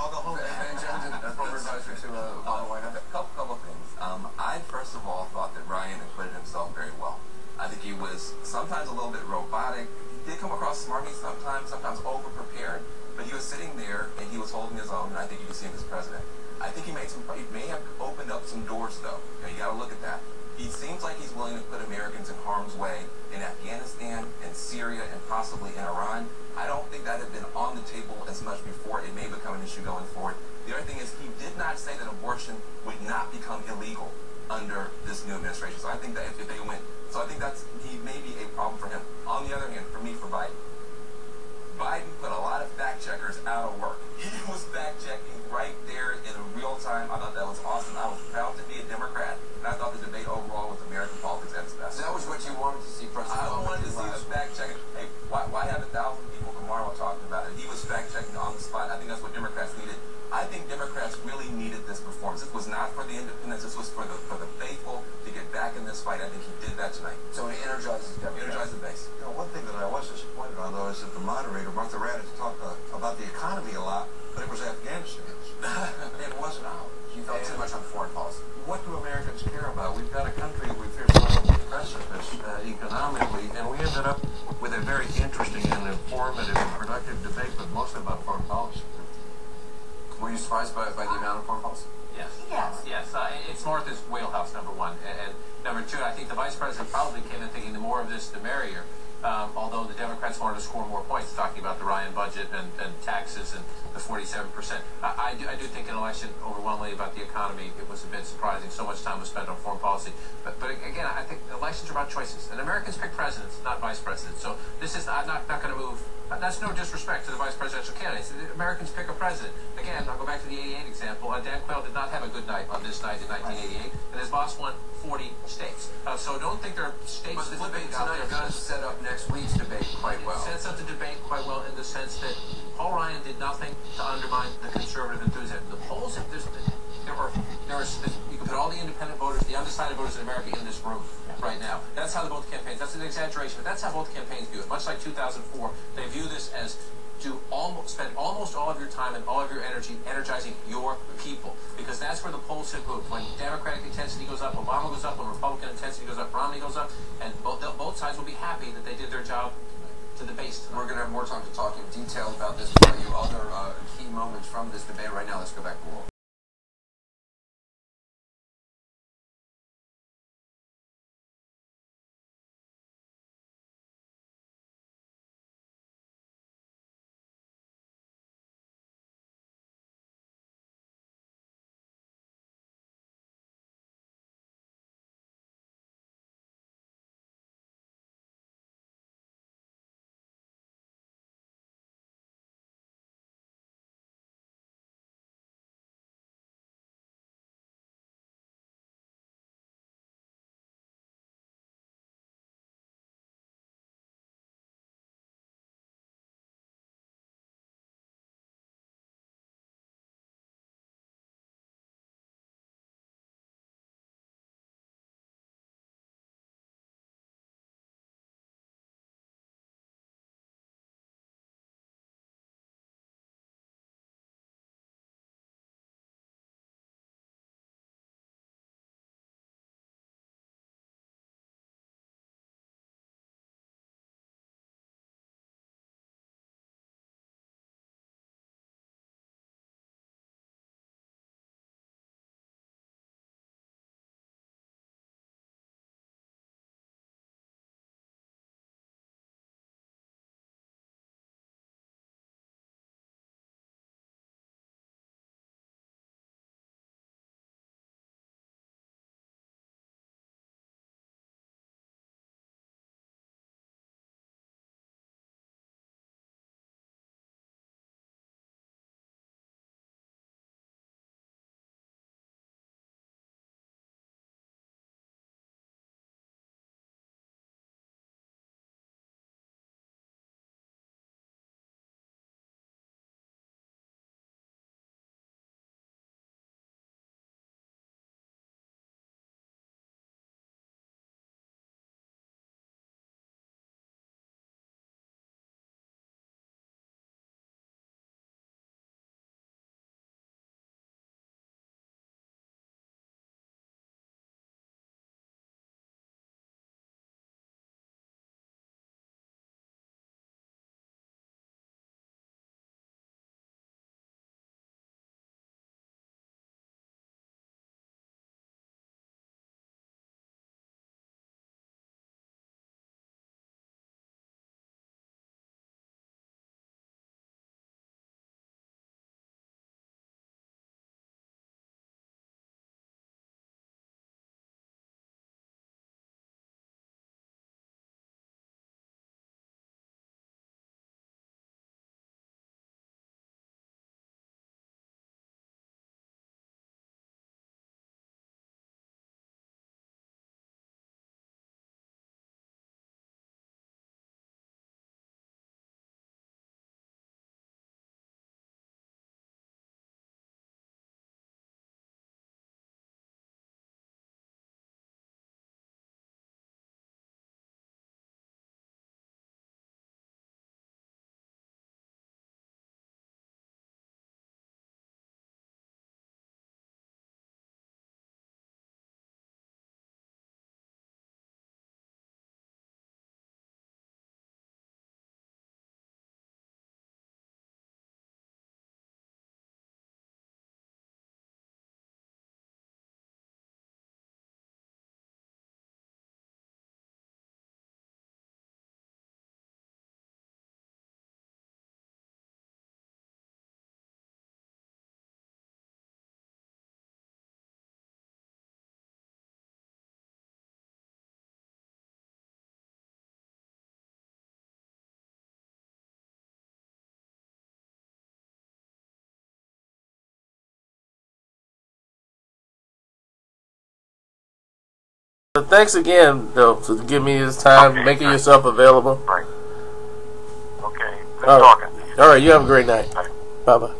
I'll go home. Former advisor to Obama White House. A couple of things. I first of all thought that Ryan acquitted himself very well. I think he was sometimes a little bit robotic. He did come across smarmy sometimes over-prepared, but he was sitting there and he was holding his own, and I think you can see him as president. I think he may have opened up some doors, though. You got to look at that. He seems like he's willing to put Americans in harm's way in Afghanistan and Syria and possibly in Iran. I don't think that had been on the table as much before. It may become an issue going forward. The other thing is he did not say that abortion would not become illegal under this new administration. So I think that if they win, so I think he may be a problem for him. On the other hand, for me, for Biden put a lot of fact checkers out of work. He was fact checking right there in real time. I thought that was awesome. I was proud to be a Democrat, and I thought the debate overall with American politics at its best. That was what you wanted to see, President I Obama wanted to see the fact checking. Hey, why have 1,000 people tomorrow talking about it? He was fact checking on the spot. I think that's what Democrats needed. I think Democrats really needed this performance. This was not for the independents. This was for the faithful to get back in this fight. I think he did that tonight. So it energizes Democrats. Energize the base. You know, one thing that I was disappointed on, though, is that the moderator, Martha Raddatz, talked about the economy a lot, but it was Afghanistan's. It wasn't ours. You felt too much on foreign policy. What do Americans care about? We've got a country we fear on the precipice economically, and we ended up with a very interesting and informative and productive debate, but mostly about foreign policy. Were you surprised by the amount of foreign policy? Yes. It's Martha's wheelhouse, number one. And number two, I think the vice president probably came in thinking the more of this, the merrier. Although the Democrats wanted to score more points, talking about the Ryan budget and taxes and the 47%. I do think an election overwhelmingly about the economy, it was a bit surprising. So much time was spent on foreign policy. But again, I think elections are about choices. And Americans pick presidents, not vice presidents. So this is not going to move. That's no disrespect to the vice presidential candidates. Americans pick a president. Again, I'll go back to the 88 example. Dan Quayle did not have a good night on this night in 1988, and his boss won 40 states. So don't think there are states that debate out there. Tonight does set up next week's debate quite well. It sets up the debate quite well in the sense that Paul Ryan did nothing to undermine the conservative enthusiasm. The polls, you can put all the independent voters, the undecided voters in America in this room right now. That's how both campaigns, that's an exaggeration, but that's how both campaigns view it. Much like 2004, they view this as to spend almost all of your time and all of your energy energizing your people, because that's where the polls have moved. When Democratic intensity goes up, Obama goes up. When Republican intensity goes up, Romney goes up, and both sides will be happy that they did their job to the base tonight. We're going to have more time to talk in detail about this, tell you other key moments from this debate. Right now, let's go back to Laurel. Thanks again, though, for giving me this time, Okay, making good. yourself available. Right. Okay. Good All right. talking. All right, you have a great night. Bye. Bye-bye.